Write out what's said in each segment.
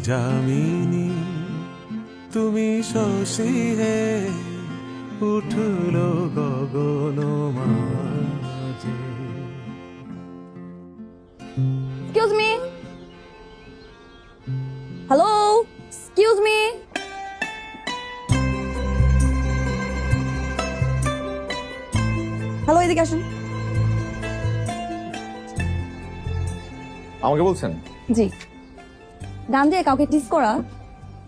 যামিনী তুমি শশী হে উঠলো গগন মাঝে। Excuse me. Hello. Excuse me. Hello, এদিকে আসুন। আমাকে বলছেন? জি, গান দিয়ে কাউকে টিস করা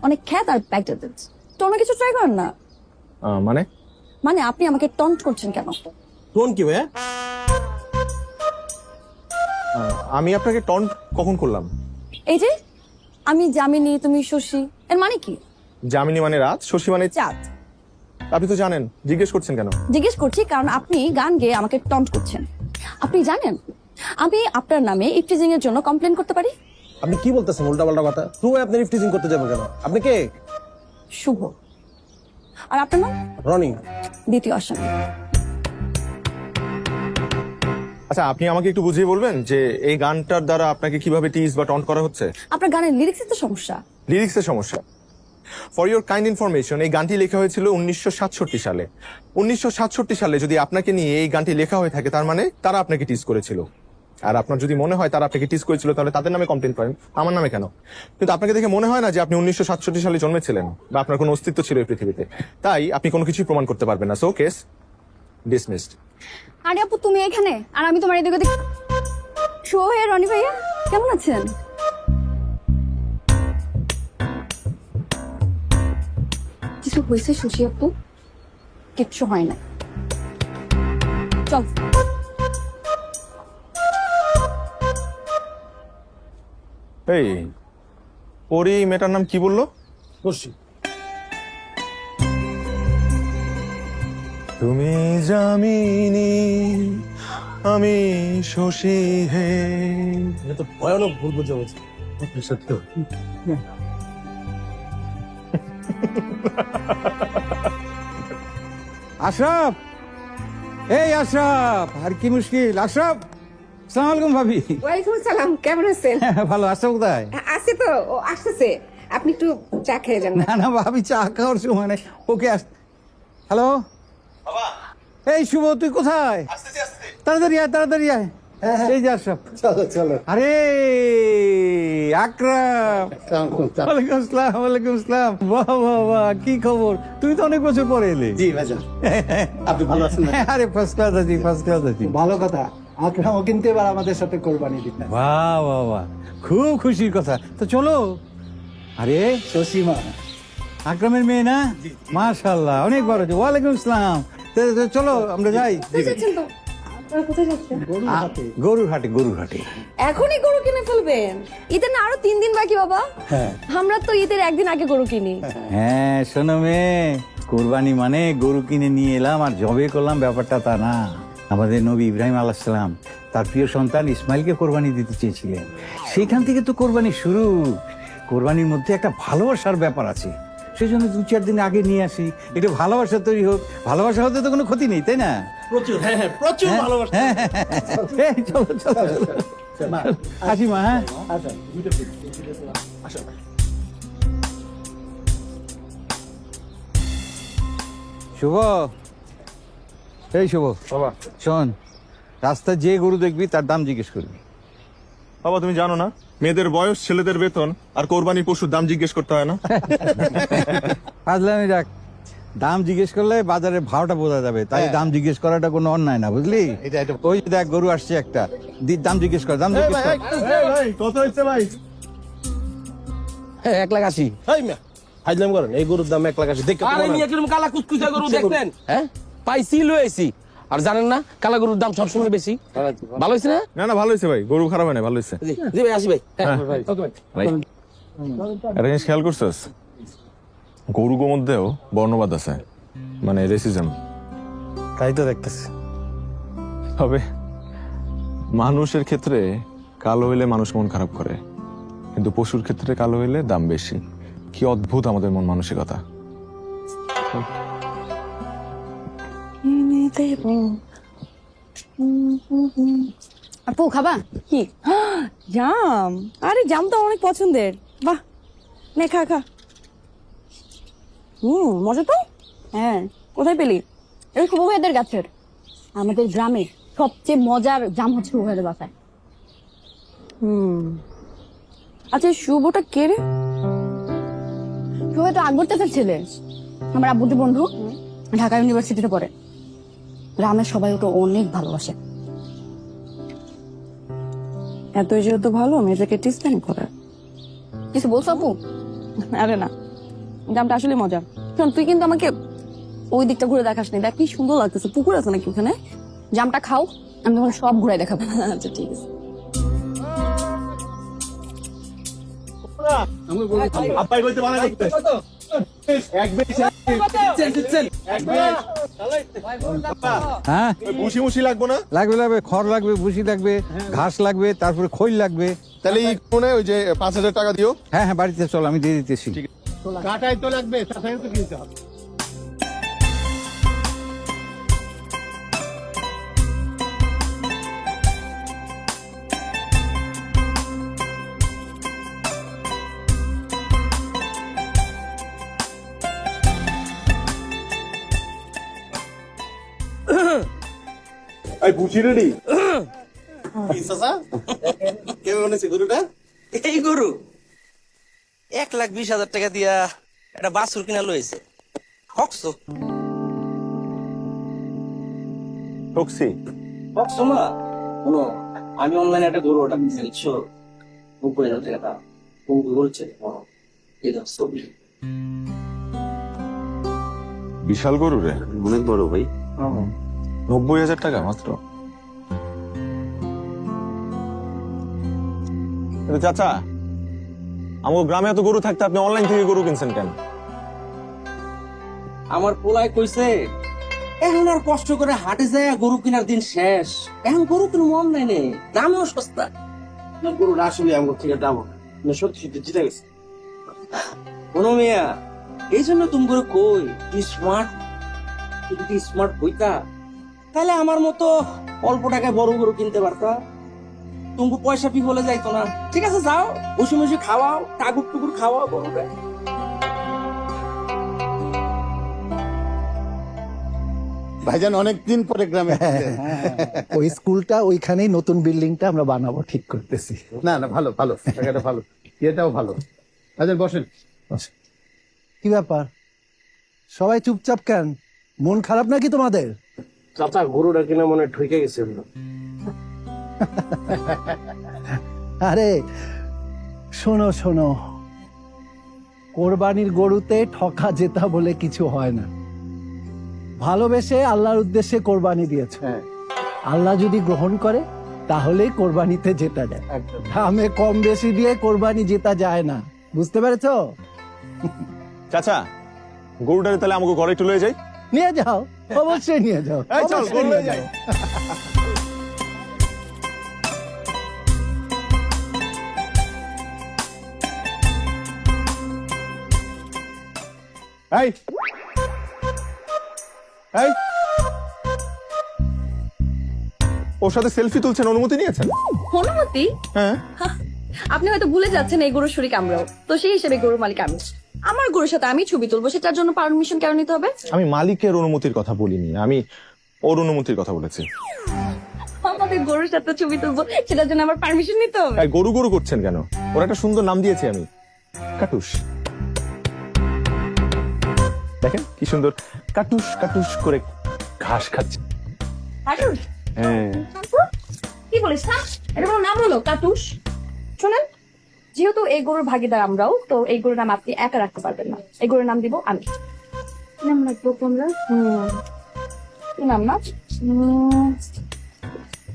অনেক খ্যাত আর ব্যাকডেটেড। তো অন্য কিছু ট্রাই করেন না। মানে মানে আপনি আমাকে টন্ট করছেন কেন? টোন কি ভাইয়া? আমি আপনাকে টন্ট কখন করলাম? এই যে আমি যামিনী তুমি শশী, এর মানে কি? যামিনী মানে রাত, শশী মানে চাঁদ। আপনি তো জানেন, জিজ্ঞেস করছেন কেন? জিজ্ঞেস করছি কারণ আপনি গান গেয়ে আমাকে টন্ট করছেন। আপনি জানেন আমি আপনার নামে ইফটিজিং এর জন্য কমপ্লেন করতে পারি। আপনি কি বলতেছেন উল্টাপাল্টা কথা? তুই আপনি ইফটিজিং করতে যাবেন কেন? আপনি কে? শুভ। আর আপনার নাম? রনি। দ্বিতীয় আসামি। আচ্ছা, আপনি আমাকে একটু বুঝিয়ে বলবেন যে এই গানটার দ্বারা আপনাকে কিভাবে টিজ বা টন্ট করা হচ্ছে? আপনার গানের লিরিক্সের তো সমস্যা। লিরিক্সের সমস্যা? ফর ইউর কাইন্ড ইনফরমেশন, এই গানটি লেখা হয়েছিল 1967 সালে। 1967 সালে যদি আপনাকে নিয়ে এই গানটি লেখা হয়ে থাকে, তার মানে তারা আপনাকে টিজ করেছিল। আর আপনার যদি মনে হয় তারা আপনাকে টিজ করেছিল, তাহলে তাদের নামে কমপ্লেন করেন, আমার নামে কেন? কিন্তু আপনাকে দেখে মনে হয় না যে আপনি 1967 সালে জন্মেছিলেন বা আপনার কোনো অস্তিত্ব ছিল এই পৃথিবীতে। তাই আপনি কোনো কিছুই প্রমাণ করতে পারবেন না। So case dismissed. আরে আপু, তুমি এখানে আর আমি তোমার এদিকে ওদিকে। শো হে রনি ভাইয়া, কেমন আছেন? কিছু হয়েছে শশী আপু? কিচ্ছু হয় না, চল। এই পরি মেয়েটার নাম কি বললো? খুশি। তুমি যামিনী আমি শশী হে। এটা তো ভয়ানক ভুল বুঝে বলছে। সত্য। আশরাফ, এই আশরাফ, আর কি মুশকিল? আশরাফ, আসসালামু আলাইকুম ভাবি। ওয়ালাইকুম আসসালাম, কেমন আছেন? ভালো। আশরাফ কোথায়? আছে তো, ও আসতেছে। আপনি একটু চা খেয়ে যান না। না না ভাবি, চা খাওয়ার সময় নেই। ওকে হ্যালো এই শুভ, তুই কোথায়? তাড়াতাড়ি আয়, তাড়াতাড়ি আয়। এই যে আশরাফ। চলো চলো। আরে আকরাম, ওয়ালাইকুম আসসালাম। ওয়ালাইকুম আসসালাম। বাহ বাহ বাহ, কি খবর? তুই তো অনেক বছর পরে এলি। জি ভাইজান, আপনি ভালো আছেন না? আরে ফার্স্ট ক্লাস আছি, ফার্স্ট ক্লাস আছি। ভালো কথা। আকরামও কিন্তু এবার আমাদের সাথে কোরবানি দিতে। বাহ বাহ বাহ, খুব খুশির কথা। তো চলো। আরে শশীমা আকরামের মেয়ে না? মাশাআল্লাহ, অনেক বড়। ওয়ালাইকুম আসসালাম। তো চলো আমরা যাই। গরুর হাটে, গরুর হাটে। এখনই গরু কিনে ফেলবেন? ঈদের না আরো 3 দিন বাকি বাবা। আমরা তো ঈদের একদিন আগে গরু কিনি। হ্যাঁ শোনো মেয়ে, কোরবানি মানে গরু কিনে নিয়ে এলাম আর জবে করলাম, ব্যাপারটা তা না। আমাদের নবী ইব্রাহিম আলাইহিস সালাম তার প্রিয় সন্তান ইসমাইলকে কোরবানি দিতে চেয়েছিলেন। সেখান থেকে তো কোরবানি শুরু। কোরবানির মধ্যে একটা ভালোবাসার ব্যাপার আছে, সেই জন্য 2-4 দিন আগে নিয়ে আসি, একটু ভালোবাসা তৈরি হোক। ভালোবাসা হতে তো কোনো ক্ষতি নেই, তাই না? প্রচুর, হ্যাঁ হ্যাঁ, প্রচুর ভালোবাসা। এই, চলো চলো চলো। আসি মা। হ্যাঁ শুভ, এই শুভ বাবা, শোন, রাস্তায় যে গরু দেখবি তার দাম জিজ্ঞেস করবি। বাবা তুমি জানো না মেয়েদের বয়স, ছেলেদের বেতন আর কোরবানি পশুর দাম জিজ্ঞেস করতে হয় না? ফাজলামি রাখ, দাম জিজ্ঞেস করলে বাজারের ভাওটা বোঝা যাবে, তাই দাম জিজ্ঞেস করাটা কোনো অন্যায় না, বুঝলি? ওই যে দেখ গরু আসছে একটা, দাম জিজ্ঞেস কর, দাম জিজ্ঞেস কর। কত হচ্ছে ভাই? 1,80,000। এই মিয়া, হাজলাম করেন। এই গরুর দাম 1,80,000। দেখে আরে মিয়া কিরকম কালা কুচকুচা গরু দেখতেন? হ্যাঁ, পাইছি লইছি। আর জানেন না কালা গরুর দাম সবসময় বেশি। ভালো হয়েছে না? না না, ভালো হয়েছে ভাই, গরু খারাপ হয় না, ভালো হয়েছে। জি ভাই, আসি ভাই। ওকে ভাই। একটা জিনিস খেয়াল করছিস, গরু গো মধ্যেও বর্ণবাদ আছে, মানে রেসিজম। তাই তো দেখতেছি। তবে মানুষের ক্ষেত্রে কালো হইলে মানুষ মন খারাপ করে, কিন্তু পশুর ক্ষেত্রে কালো হইলে দাম বেশি। কি অদ্ভুত আমাদের মন মানসিকতা। আপু খাবা কি? জাম? আরে জাম তো অনেক পছন্দের। বাহ, নে খা খা। মজা তো। হ্যাঁ, কোথায় পেলি? এটা শুভ ভাইদের গাছের। আমাদের গ্রামে সবচেয়ে মজার জাম হচ্ছে শুভ ভাইদের বাসায়। আচ্ছা, এই শুভটা কে রে? শুভ তো আকবর চাচার ছেলে, আমার আব্বুর বন্ধু, ঢাকা ইউনিভার্সিটিতে পড়ে। গ্রামের সবাই ওটা অনেক ভালোবাসে। এত যেহেতু ভালো, মেয়েদেরকে টিস কেন করে? কিছু বলছো আপু? আরে না, গ্রামটা আসলে মজা। শোন, তুই কিন্তু আমাকে ওই দিকটা ঘুরে দেখাস নি। দেখ কি সুন্দর লাগতেছে, পুকুর আছে নাকি ওখানে? জামটা খাও, আমি তোমাকে সব ঘুরাই দেখাবো। আচ্ছা ঠিক আছে। হ্যাঁ, ভুসি মুসি লাগবো না? লাগবে লাগবে, খড় লাগবে, ভুসি লাগবে, ঘাস লাগবে, তারপরে খৈল লাগবে। তাহলে এই কোণে ওই যে 5,000 টাকা দিও। হ্যাঁ হ্যাঁ, বাড়িতে চল, আমি দিয়ে দিতেছি। কাটাই তো লাগবে, তাছাড়া তো কিনতে হবে। এই ভুসি রেডি? কেমন আছে গরুটা? এই গরু 1,20,000 টাকা দিয়া একটা বাছুর কিনা লইছে। হকছো টক্সি হকছো না শুনো, আমি অনলাইনে একটা গরু অর্ডার দিয়েছি, বুঝছো? 90,000 টাকা দাম। কোন বলছে এই দাম ছবি। বিশাল গরু রে, অনেক বড় ভাই। 90,000 টাকা মাত্র। চাচা, আমার গ্রামে এত গরু থাকতে আপনি অনলাইন থেকে গরু কিনছেন কেন? আমার পোলায় কইছে এখন আর কষ্ট করে হাটে যায় গরু কেনার দিন শেষ, এখন গরু কিনবো অনলাইনে, দামও সস্তা। গরুটা আসলে আমার থেকে দাম সত্যি সত্যি জিতে গেছে। কোনো মেয়া, এই জন্য তুমি করে কই তুই স্মার্ট, তুই যদি স্মার্ট হইতা তাহলে আমার মতো অল্প টাকায় বড় গরু কিনতে পারতা, তুমি পয়সা পি বলে যাইতো না। ঠিক আছে, যাও বসে বসে খাওয়াও, টাকুর টুকুর খাওয়াও গরুটা। ভাইজান অনেকদিন পরে গ্রামে। ওই স্কুলটা ওইখানেই, নতুন বিল্ডিংটা আমরা বানাবো ঠিক করতেছি। না না, ভালো ভালো, জায়গাটা ভালো, এটাও ভালো। ভাইজান বসেন। কি ব্যাপার, সবাই চুপচাপ কেন? মন খারাপ নাকি তোমাদের? চাচা গরুটা কিনা মনে ঠকে গেছে। আরে শোনো শোনো, কোরবানির গরুতে ঠকা জেতা বলে কিছু হয় না। ভালোবেসে আল্লাহর উদ্দেশ্যে কোরবানি দিয়েছে, আল্লাহ যদি গ্রহণ করে তাহলেই কোরবানিতে জেতা যায়। দামে কম বেশি দিয়ে কোরবানি জেতা যায় না, বুঝতে পেরেছো? চাচা, গরুটারে তাহলে আমাকে ঘরে একটু লয়ে যাই। নিয়ে যাও, অবশ্যই নিয়ে যাও, এই চল, অবশ্যই গরু নিয়ে লয়ে যাই। যাও। এই এই, ওর সাথে সেলফি তুলছেন, অনুমতি নিয়েছেন? অনুমতি? হ্যাঁ। আপনি হয়তো ভুলে যাচ্ছেন এই গরুর শরীক আমরাও তো, সেই হিসেবে গরুর মালিক আমি। আমার গরুর সাথে আমি ছবি তুলবো, সেটার জন্য পারমিশন কেন নিতে হবে? আমি মালিকের অনুমতির কথা বলিনি, আমি ওর অনুমতির কথা বলেছি। আমাদের গরুর সাথে ছবি তুলবো, সেটার জন্য আমার পারমিশন নিতে হবে? এই গরু গরু করছেন কেন? ওর একটা সুন্দর নাম দিয়েছি আমি, কাটুস। দেখেন কি সুন্দর কাটুস কাটুস করে ঘাস খাচ্ছে। কাটুস? হ্যাঁ। কি বলিস না, এটা কোনো নাম হলো কাটুস? শোনেন, যেহেতু এই গরুর ভাগিদার আমরাও, তো এই গরুর নাম আপনি একা রাখতে পারবেন না, এই গরুর নাম দিব আমি। নাম রাখবো তোমরা? কি নাম না?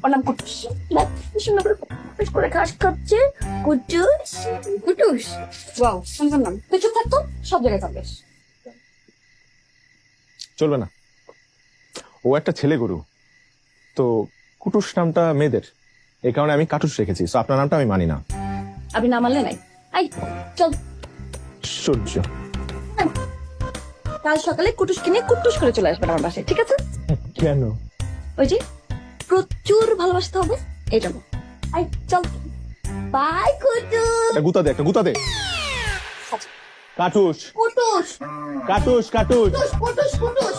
ওর নাম কুটুস। দেখ, কি সুন্দর করে কুটুস করে ঘাস খাচ্ছে। কুটুস কুটুস, ওয়াও, সুন্দর নাম। তুই চুপ থাকতো, সব জায়গায় থাকবে। চলবে না, ও একটা ছেলে গরু, তো কুটুস নামটা মেয়েদের, এই কারণে আমি কাটুস রেখেছি। তো আপনার নামটা আমি মানি না। আপনি না মানলে নাই। আই চল, সূর্য। কাল সকালে কুটুস কিনে কুটুস করে চলে আসবেন আমার বাসায়, ঠিক আছে? কেন? ওই যে প্রচুর ভালোবাসতে হবে এই জন্য। আই চল, বাই কুটুস। একটা গুতা দে, একটা গুতা দে। আচ্ছা কাটুস কুটুস কাটুস কাটুস কুটুস কুটুস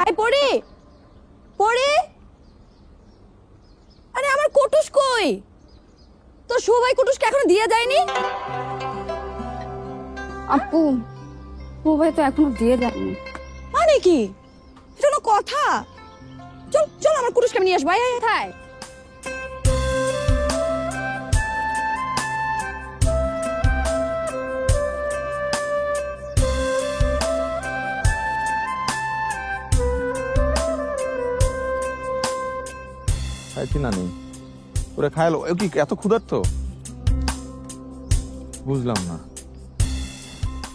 আই পড়ি পড়ি আরে আমার কুটুস কই তো সবাই কুটুসকে এখনো দিয়ে যায়নি আপু সবাই তো এখনো দিয়ে যায়নি মানে কি এটা কোনো কথা চল চল আমার কুটুসকে আমি নিয়ে আসবো আয় আয় আয় খাইছি না নেই ওরা খাইলো ও কি এত ক্ষুধার্ত বুঝলাম না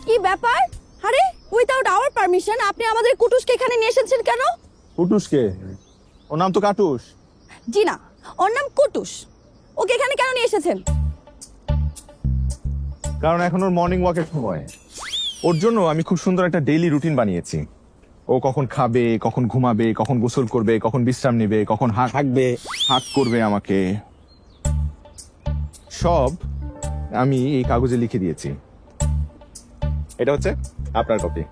কি ব্যাপার আরে উইদাউট আওয়ার পারমিশন আপনি আমাদের কুটুসকে এখানে নিয়ে এসেছেন কেন কুটুসকে ওর নাম তো কাটুস জি না ওর নাম কুটুস ওকে এখানে কেন নিয়ে এসেছেন কারণ এখন ওর মর্নিং ওয়াকের সময় ওর জন্য আমি খুব সুন্দর একটা ডেইলি রুটিন বানিয়েছি ও কখন খাবে কখন ঘুমাবে কখন গোসল করবে কখন বিশ্রাম নেবে কখন থাকবে হাত করবে আমাকে সব আমি এই কাগজে লিখে দিয়েছি এটা হচ্ছে আপনার কপি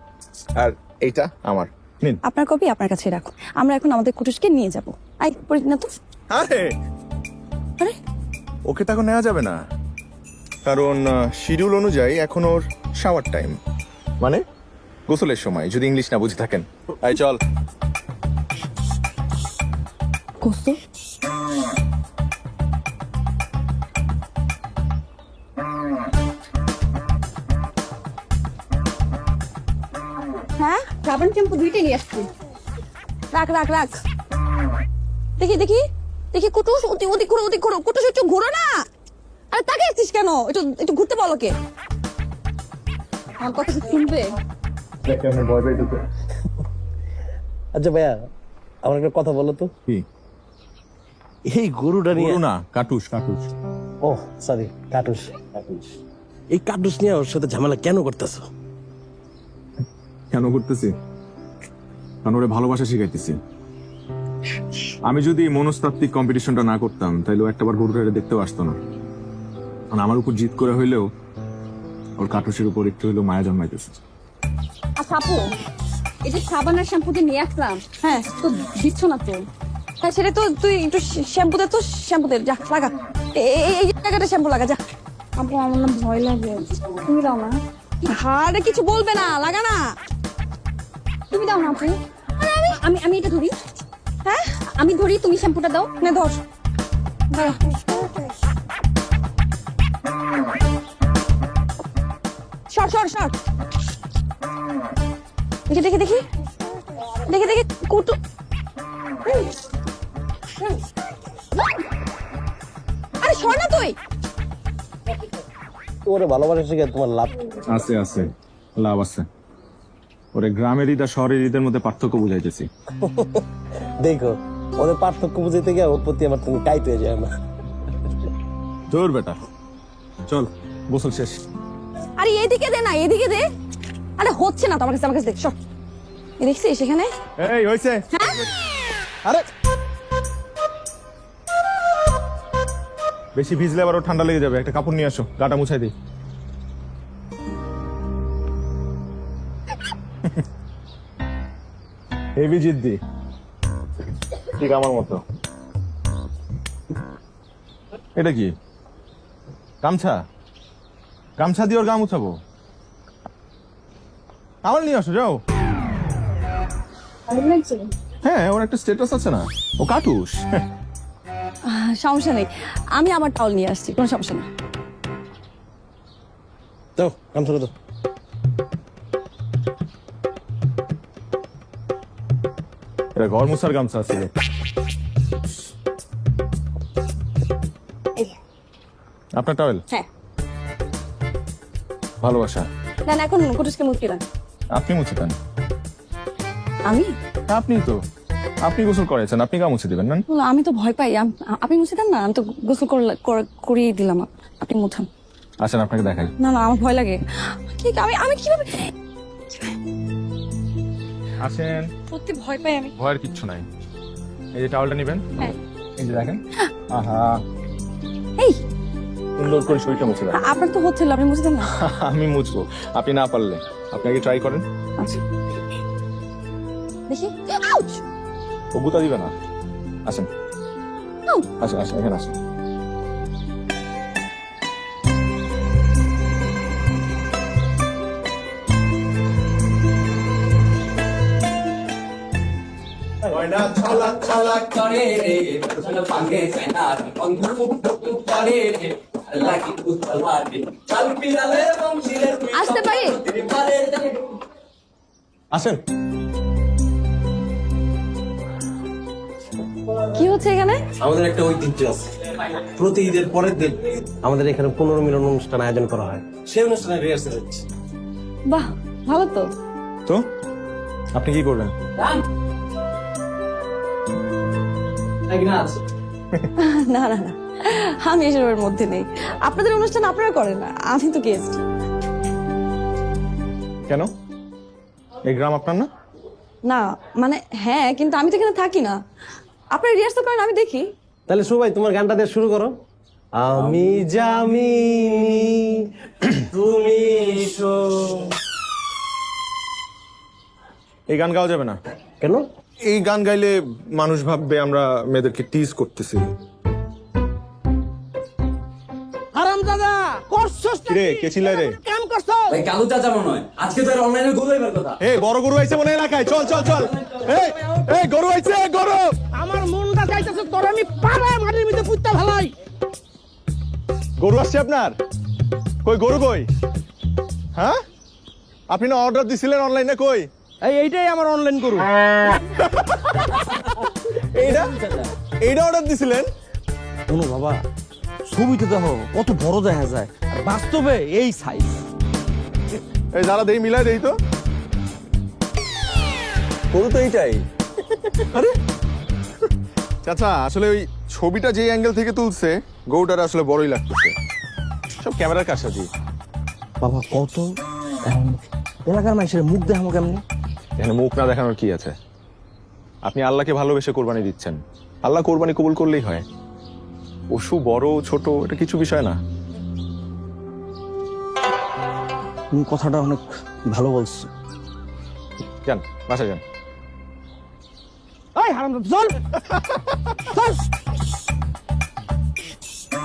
আর এইটা আমার নিন আপনার কপি আপনার কাছে রাখুন আমরা এখন আমাদের কুটুসকে নিয়ে যাব আই পড়ি না তো আরে আরে ওকে তো এখন নেওয়া যাবে না কারণ শিডিউল অনুযায়ী এখন ওর শাওয়ার টাইম মানে গোসলের সময় যদি ইংলিশ না বুঝে থাকেন আই চল গোসল হ্যাঁ সাবান শ্যাম্পু দুইটাই নিয়ে আসছি। রাখ রাখ রাখ দেখি দেখি দেখি কুটুস ওদিক ওদিক ঘুরো কুটুস একটু ঘুরো না আরে তাকে আসছিস কেন একটু একটু ঘুরতে বলো কে আমার কথা কি শুনবে ভয় পাই তো আচ্ছা ভাইয়া আমার একটা কথা বলো তো কি এই গরুটা নিয়ে না কাটুস কাটুস ও সরি কাটুস এই কাটুস নিয়ে ওর সাথে ঝামেলা কেন করতেছো? কেন করতেছি কারণ ওরে ভালোবাসা শিখাইতেছি আমি যদি মনস্তাত্ত্বিক কম্পিটিশনটা না করতাম তাহলে ও একটাবার গরুটা দেখতেও আসতো না কারণ আমার উপর জিত করে হইলেও ওর কাটুসের উপর একটু হইলেও মায়া জন্মাইতেছে আচ্ছা আপু এই যে সাবান আর শ্যাম্পু দিয়ে নিয়ে আসলাম হ্যাঁ তো দিচ্ছ না তো হ্যাঁ সেটা তো তুই একটু শ্যাম্পুতে যা লাগা এই জায়গাটা শ্যাম্পু লাগা যা আপু আমার না ভয় লাগে তুমি দাও না আরে কিছু বলবে না লাগা না তুমি দাও না আপু আমি আমি এটা ধরি হ্যাঁ আমি ধরি তুমি শ্যাম্পুটা দাও নে ধর দাঁড়া। সর সর সর দেখি দেখি দেখি দেখি দেখি কুটু আরে সর না তুই ওরে ভালোবাসা শিখে তোমার লাভ আছে আছে লাভ আছে ওরে গ্রামের ঈদ আর শহরের ঈদের মধ্যে পার্থক্য বুঝাইতেছি দেখো ওদের পার্থক্য বুঝাইতে গিয়ে ওর প্রতি আমার তুমি টাইট হয়ে যায় না তোর বেটা চল গোসল শেষ আরে এদিকে দে না এদিকে দে আরে হচ্ছে না তো আমার কাছে দেখ সর এ দেখছিস সেখানে এই হইছে আরে বেশি ভিজলে আবার ওর ঠান্ডা লেগে যাবে একটা কাপড় নিয়ে আসো গাটা মুছাই দিই হেভি জিদ্দি ঠিক আমার মতো এটা কি গামছা গামছা দিয়ে ওর গা মুছাবো আমার নিয়ে আসো যাও হ্যাঁ ওর একটা স্ট্যাটাস আছে না ও কাটুস সমস্যা নেই আমি আমার টাওয়াল নিয়ে আসছি কোনো সমস্যা নেই তো কাম শুরু তো এটা ঘর মুছার গামছা আছে আপনার টাওয়েল হ্যাঁ ভালোবাসা না না এখন কুটুসকে মুক্তি দেন আপনি মুছে দেন আমি আপনি তো আপনি গোসল করেছেন আপনি গা মুছে দিবেন না বলো, আমি তো ভয় পাই আপনি মুছে দেন না আমি তো গোসল করিয়ে দিলাম আপনি মুছান আসেন আপনাকে দেখাই না না আমার ভয় লাগে ঠিক আমি আমি কিভাবে আসেন, সত্যি ভয় পাই আমি। ভয়ের কিচ্ছু নাই। এই যে টাওয়ালটা নেবেন, হ্যাঁ। এই যে দেখেন, আহা এই সুন্দর করে শরীরটা মুছে দেন। আপনার তো হচ্ছিল, আপনি মুছে দেন না। আমি মুছবো, আপনি না পারলে আপনি আগে ট্রাই করেন। আচ্ছা দেখি। আউচ! ও গুতা দিবে না। আসেন আউ! আসেন আসেন, এখানে আসেন। করে রে পাঙ্গে সেনার বন্ধু করে রে লাগি উতলারে চাল পিরালে বংশীরের আসতে পারি? আসেন। কি হচ্ছে এখানে? আমাদের একটা ঐতিহ্য আছে, প্রতি ঈদের পরের দিন আমাদের এখানে পুনর্মিলন অনুষ্ঠান আয়োজন করা হয়। সেই অনুষ্ঠানে রিহার্সাল হচ্ছে। বাহ, ভালো তো। তো আপনি কি করবেন? না না না, আমি এসবের মধ্যে নেই। আপনাদের অনুষ্ঠান আপনারা করেন না, আমি তো গেস্ট। কেন, এই গ্রাম আপনার না? না মানে হ্যাঁ, কিন্তু আমি তো এখানে থাকি না। আপনারা রিহার্সাল করেন, আমি দেখি। তাহলে সবাই তোমার গানটা দিয়ে শুরু করো। আমি জামিনী তুমি এই গান গাওয়া যাবে না। কেন? এই গান গাইলে মানুষ ভাববে আমরা মেয়েদেরকে টিজ করতেছি। হারামজাদা করছস কিরে, কে চিল্লায় রে? কাম করছস। ভাই কালু চাচা মনে হয় আজকে তো অনলাইনে গরু এবার কথা। এই বড় গরু আইছে মনে হয় এলাকায়, চল চল চল। এই এই গরু আইছে, গরু। আমার মনটা চাইতেছে তোর আমি পাড়ায় মাটির মধ্যে পুত্তা ফেলাই। গরু আসছে আপনার? কই গরু কই? হ্যাঁ, আপনি না অর্ডার দিছিলেন অনলাইনে, কই? এইটাই আমার অনলাইন গরু। এইটা এইটা অর্ডার দিছিলেন? শোনো বাবা, ছবিতে দেখো কত বড় দেখা যায়, আর বাস্তবে এই সাইজ। এই দাঁড়া, দেই মিলাই দেই তো। গরু তো এইটাই। আরে চাচা, আসলে ওই ছবিটা যে অ্যাঙ্গেল থেকে তুলছে গরুটার আসলে বড়ই লাগতেছে। সব ক্যামেরার কাছাকাছি। বাবা কত এলাকার মানুষের মুখ দেখাবো কেমনি? এখানে মুখ না দেখানোর কি আছে? আপনি আল্লাহকে ভালোবেসে কোরবানি দিচ্ছেন, আল্লাহ কোরবানি কবুল করলেই হয়। পশু বড় ছোট এটা কিছু বিষয় না। তুমি কথাটা অনেক ভালো বলছো। যান বাসায় যান। এই হারামজাদা চল চল,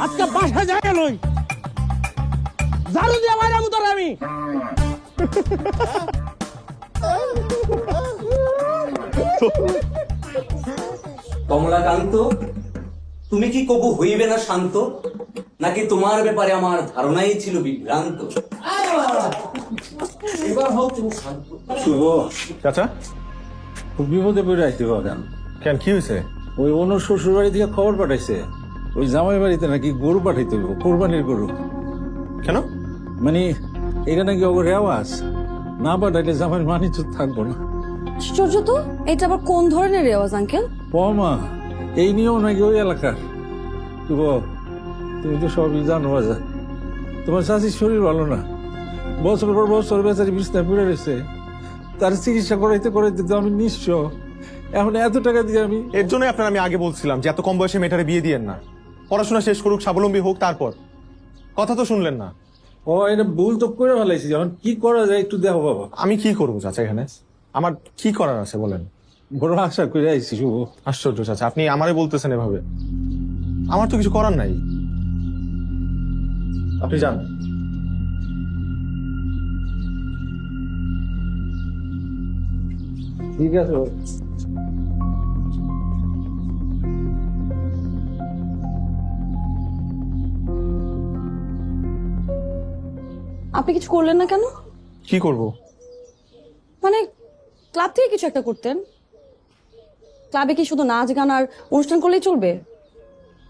আজকে বাসা যায় লই ঝাড়ু দিয়ে বাইরে মুতর আমি। কমলাকান্ত, তুমি কি কবু হইবে না শান্ত, নাকি তোমার ব্যাপারে আমার ধারণাই ছিল বিভ্রান্ত? এবার হোক তুমি শান্ত। শুভ, চাচা খুব বিপদে পড়ে আইতে বাগান। কেন, কি হয়েছে? ওই অন্য শ্বশুর বাড়ি থেকে খবর পাঠাইছে, ওই জামাই বাড়িতে নাকি গরু পাঠাইতে হইব, কোরবানির গরু। কেন? মানে এটা নাকি ওর রেওয়াজ, না পাঠাইলে জামাইয়ের মানি তো থাকবো না। আশ্চর্য তো, এটা আবার কোন ধরনের রেওয়াজ আঙ্কেল? পমা এই নিয়েও নাকি ওই এলাকার। শুভ, তুমি তো সবই জানো বাজা, তোমার চাষির শরীর ভালো না, বছর পর বছর বেচারি বিছনায় পড়ে রয়েছে, তার চিকিৎসা করাইতে করাইতে তো আমি নিঃস্ব। এখন এত টাকা দিয়ে আমি এর জন্য আপনার আমি আগে বলছিলাম যে এত কম বয়সে মেয়েটারে বিয়ে দিয়েন না, পড়াশোনা শেষ করুক, স্বাবলম্বী হোক, তারপর। কথা তো শুনলেন না। ও এটা ভুল তো করে ফেলাইছি, এখন কি করা যায় একটু দেখো বাবা। আমি কি করবো চাচা, এখানে আমার কি করার আছে বলেন? বড় আশা করে আইছি শুভ। আশ্চর্য চাচা, আপনি আমারে বলতেছেন এভাবে, আমার তো কিছু করার নাই। আপনি যান। ঠিক আছে। আপনি কিছু করলেন না কেন? কি করব? মানে ক্লাব থেকে কিছু একটা করতেন। ক্লাবে কি শুধু নাচ গান আর অনুষ্ঠান করলেই চলবে?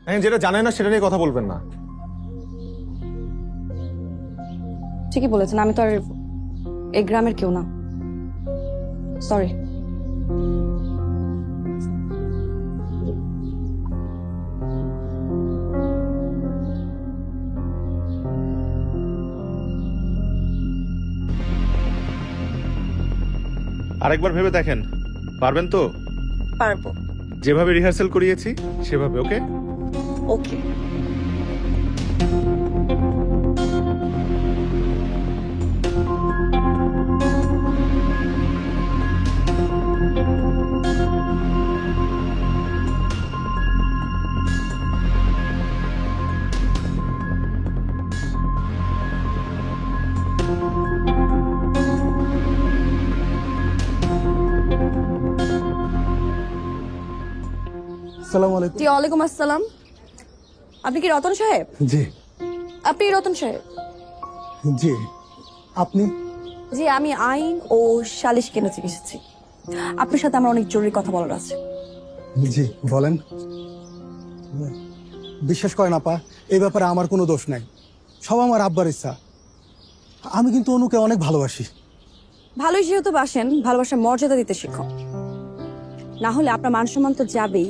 হ্যাঁ, যেটা জানেন না সেটা নিয়ে কথা বলবেন না। ঠিকই বলেছেন, আমি তো আর এই গ্রামের কেউ না। সরি। আরেকবার ভেবে দেখেন, পারবেন তো? পারবো। যেভাবে রিহার্সাল করিয়েছি সেভাবে, ওকে? ওকে। আসসালামু আলাইকুম। জি ওয়ালাইকুম আসসালাম। আপনি কি রতন সাহেব? জি আপনি রতন সাহেব? জি। আপনি? জি আমি আইন ও সালিশ কেন্দ্র থেকে এসেছি। আপনার সাথে আমার অনেক জরুরি কথা বলার আছে। জি বলেন। বিশ্বাস করেন আপা, এই ব্যাপারে আমার কোনো দোষ নাই, সব আমার আব্বার ইচ্ছা। আমি কিন্তু অনুকে অনেক ভালোবাসি। ভালোই যেহেতু বাসেন, ভালোবাসার মর্যাদা দিতে শিখো, না হলে আপনার মান সম্মান তো যাবেই,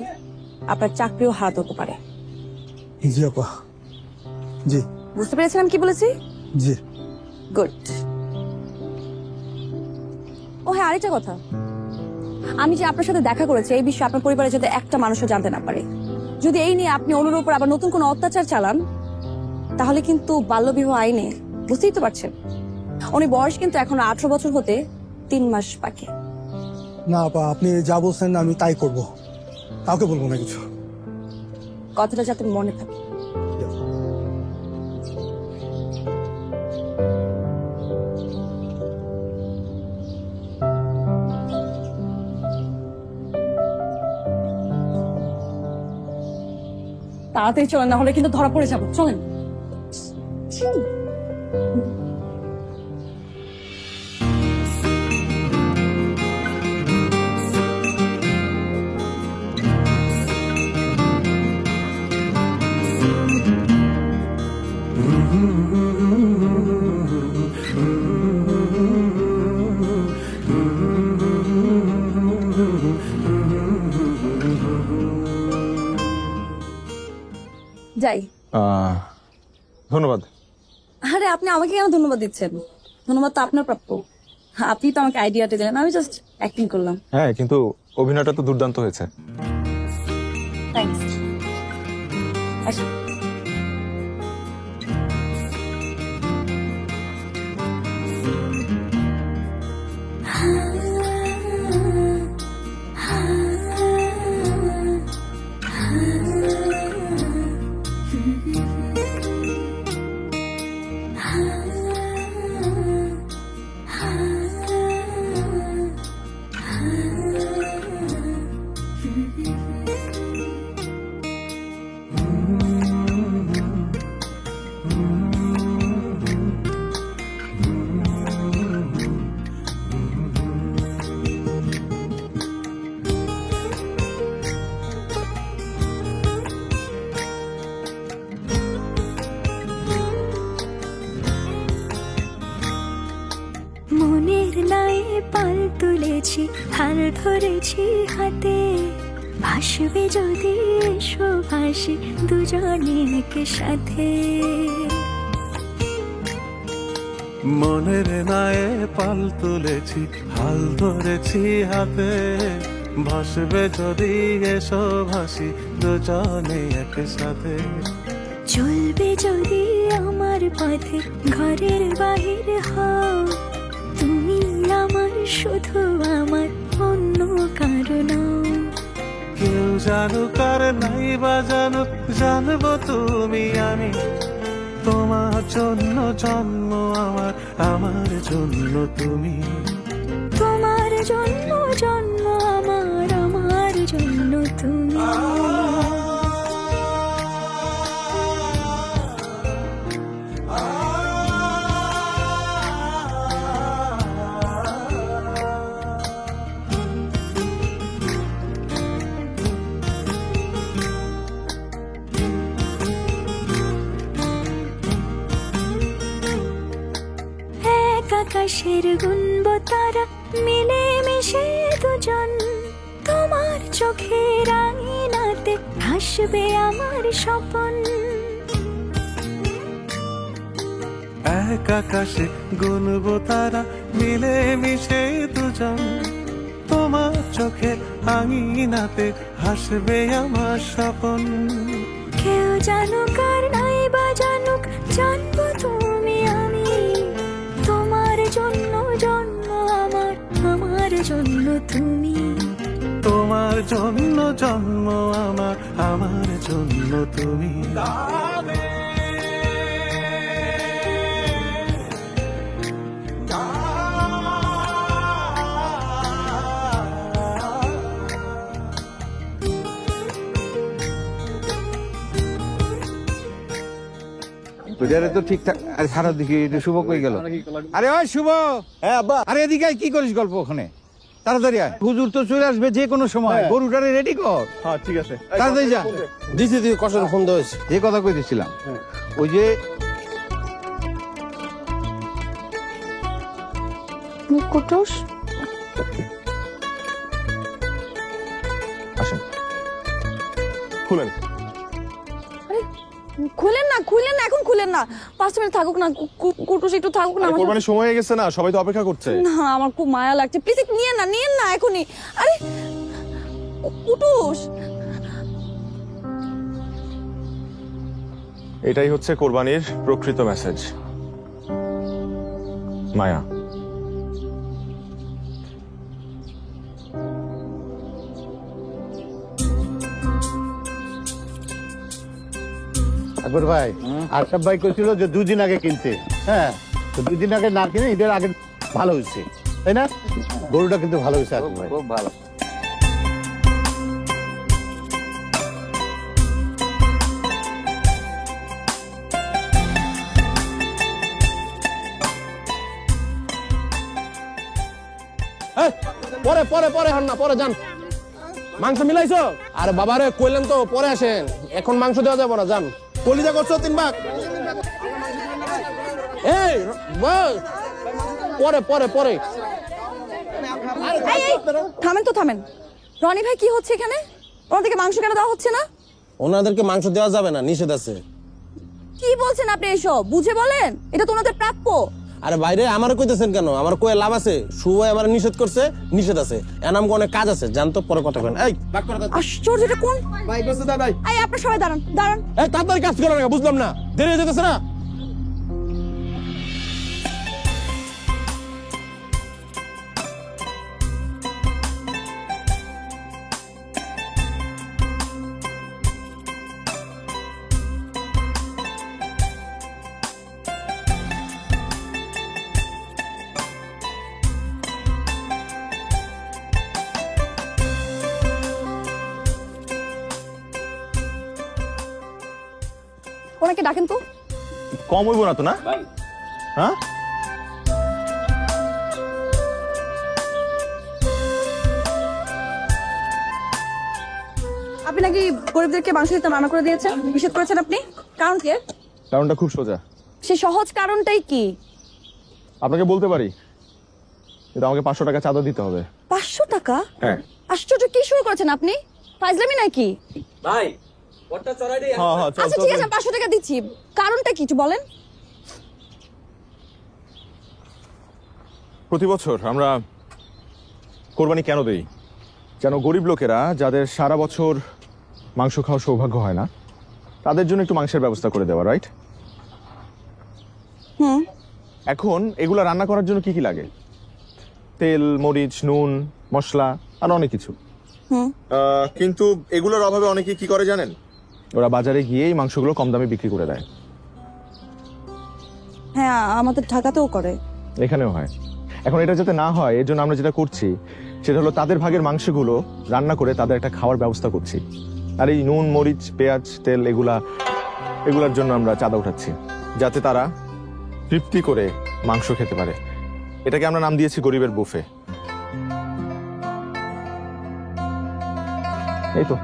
আপনার চাকরিও হারাতে হতে পারে। জি আপা। জি বুঝতে পেরেছেন আমি কি বলেছি? জি। গুড। ও হ্যাঁ, আরেকটা কথা, আমি যে আপনার সাথে দেখা করেছি এই বিষয়ে আপনার পরিবারে যাতে একটা মানুষও জানতে না পারে। যদি এই নিয়ে আপনি অনুর উপর আবার নতুন কোনো অত্যাচার চালান, তাহলে কিন্তু বাল্যবিবাহ আইনে, বুঝতেই তো পারছেন, উনি বয়স কিন্তু এখন 18 বছর হতে 3 মাস বাকি। না আপা, আপনি যা বলছেন আমি তাই করব, কাউকে বলবো না কিছু। কথাটা যাতে মনে থাকে। তাড়াতাড়ি চলেন, না হলে কিন্তু ধরা পড়ে যাবো। চলেন। যাই। ধন্যবাদ। আরে আপনি আমাকে কেন ধন্যবাদ দিচ্ছেন? ধন্যবাদ তো আপনার প্রাপ্য। আপনি তো আমাকে আইডিয়াটা দিলেন, আমি জাস্ট অ্যাক্টিং করলাম। হ্যাঁ, কিন্তু অভিনয়টা তো দুর্দান্ত হয়েছে। থ্যাঙ্কস। আসুন। মনের নাই পাল তুলেছি, হাল ধরেছি হাতে, ভাসবে যদি এসো ভাসি দুজনে একসাথে। মনের নায়ে পাল তুলেছি, হাল ধরেছি হাতে, ভাসবে যদি এসো ভাসি দুজনে একসাথে। চলবে যদি আমার পথে ঘরের বাহির হও, তুমি আমার শুধু আমার, অন্য কারণ। কেউ জানুক আর নাই বা জানুক, জানবো তুমি আমি, তোমার জন্য জন্ম আমার, আমার জন্য তুমি। তোমার জন্য জন্ম আমার, আমার জন্য তুমি। আকাশের গুনবো তারা মিলে মিশে দুজন, তোমার চোখের আঙিনাতে ভাসবে আমার স্বপন। এক আকাশে গুনবো তারা মিলে মিশে দুজন, তোমার চোখে আঙিনাতে হাসবে আমার স্বপন। কেউ জানুক আর নাই বা জানুক, জানবো তুমি আমি, তোমার জন্য জন্ম আমার, আমার জন্য তুমি। তোমার জন্য জন্ম আমার, আমার জন্য তুমি। পূজারে তো ঠিকঠাক। আরে সারা দিকে এটা শুভ কই গেল? আরে ওই শুভ, হ্যাঁ আব্বা। আরে এদিকে আয়, কি করিস গল্প ওখানে? তাড়াতাড়ি আয়, হুজুর তো চলে আসবে যে কোনো সময়। গরুটারে রেডি কর। হ্যাঁ ঠিক আছে। তাড়াতাড়ি যা। দিছি তুই কষ্ট ফোন দিয়েছি। যে কথা কইতেছিলাম, ওই যে কুটুস, আসেন, খুলেন। খুলেন না, খুলেন না, এখন খুলেন না, 5 মিনিট থাকুক না। কুটুস একটু থাকুক না। আমার কোরবানির সময় হয়ে গেছে না, সবাই তো অপেক্ষা করছে। না, আমার খুব মায়া লাগছে, প্লিজ নিয়েন না, নিয়েন না এখনই। আরে কুটুস, এটাই হচ্ছে কোরবানির প্রকৃত মেসেজ। মায়া, আকবর ভাই, আশরাফ ভাই কইছিল যে 2 দিন আগে কিনতে। হ্যাঁ, তো 2 দিন আগে না কিনে ঈদের আগে ভালো হয়েছে, তাই না? গরুটা কিন্তু ভালো হয়েছে আকবর ভাই। খুব ভালো। পরে পরে পরে হন না, পরে যান। মাংস মিলাইছো? আরে বাবারে কইলেন তো পরে আসেন, এখন মাংস দেওয়া যাবে না, যান। কলিজা করছো 3 ভাগ। এই বস, পরে পরে পরে। এই, এই, থামেন তো, থামেন। রনি ভাই, কি হচ্ছে এখানে? ওনাদেরকে মাংস কেন দেওয়া হচ্ছে না? ওনাদেরকে মাংস দেওয়া যাবে না, নিষেধ আছে। কি বলছেন আপনি এসব? বুঝে বলেন, এটা তো ওনাদের প্রাপ্য। আরে বাইরে আমার কইতেছেন কেন? আমার কয়ে লাভ আছে? সুবাই আমার নিষেধ করছে, নিষেধ আছে। এনাম অনেক কাজ আছে, জান তো, পরে কথা কেন। এই বাক করে দাও। আশ্চর্য, এটা কোন ভাই বসে দাও ভাই। এই, আপনারা সবাই দাঁড়ান, দাঁড়ান। এই তাড়াতাড়ি কাজ করো না, বুঝলাম না, দেরি হয়ে যেতেছে না। ওনাকে ডাকেন তো। কম হইব না তো না? হ্যাঁ, আপনি নাকি গরিবদেরকে মাংস দিতে মানা করে দিয়েছেন, নিষেধ করেছেন আপনি। কারণ কি? কারণটা খুব সোজা। সে সহজ কারণটাই কি? আপনাকে বলতে পারি, কিন্তু আমাকে 500 টাকা চাঁদা দিতে হবে। 500 টাকা? হ্যাঁ। আশ্চর্য, কি শুরু করেছেন আপনি? ফাইজলামি নাকি? ভাই ওটা চড়াই দে। হ্যাঁ হ্যাঁ, চল আচ্ছা চল, ঠিক চল। আছে, 500 টাকা দিচ্ছি। কারণটা কি একটু বলেন। প্রতি বছর আমরা কোরবানি কেন দেই? যেন গরিব লোকেরা, যাদের সারা বছর মাংস খাওয়ার সৌভাগ্য হয় না, তাদের জন্য একটু মাংসের ব্যবস্থা করে দেওয়া, রাইট? হুম। এখন এগুলা রান্না করার জন্য কি কি লাগে? তেল, মরিচ, নুন, মশলা আর অনেক কিছু। হুম। কিন্তু এগুলোর অভাবে অনেকে কি করে জানেন? ওরা বাজারে গিয়ে এই মাংসগুলো কম দামে বিক্রি করে দেয়। হ্যাঁ, আমাদের ঢাকাতেও করে। এখানেও হয়। এখন এটা যাতে না হয়, এর জন্য আমরা যেটা করছি সেটা হলো তাদের ভাগের মাংসগুলো রান্না করে তাদের একটা খাওয়ার ব্যবস্থা করছি। আর এই নুন, মরিচ, পেঁয়াজ, তেল এগুলার জন্য আমরা চাঁদা উঠাচ্ছি, যাতে তারা তৃপ্তি করে মাংস খেতে পারে। এটাকে আমরা নাম দিয়েছি গরিবের বুফে। এই তো।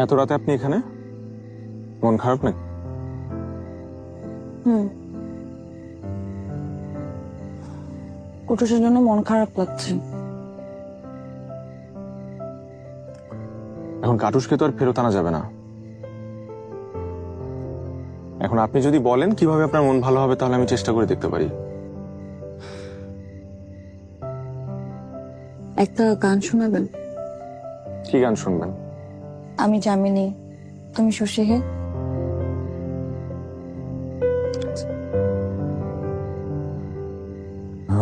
এত রাতে আপনি এখানে? মন খারাপ নাকি? কুটুসের জন্য মন খারাপ লাগছে। এখন কাটুসকে তো আর ফেরত আনা যাবে না। এখন আপনি যদি বলেন কিভাবে আপনার মন ভালো হবে, তাহলে আমি চেষ্টা করে দেখতে পারি। একটা গান শোনাবেন? কি গান শুনবেন? আমি জামিনী তুমি শশী হে।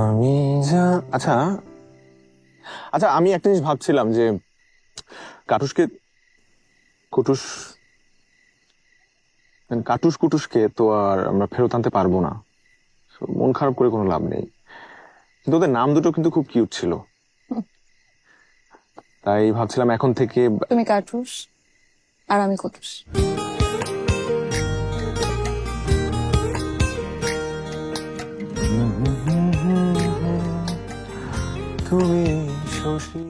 আমি আচ্ছা আচ্ছা, আমি একটা জিনিস ভাবছিলাম যে কুটুসকে তো আর আমরা ফেরত আনতে পারবো না। So, মন খারাপ করে কোনো লাভ নেই। কিন্তু ওদের নাম দুটো কিন্তু খুব কিউট ছিল, তাই ভাবছিলাম এখন থেকে। তুমি কাটুস আর আমি কুটুস। তুমি শশী।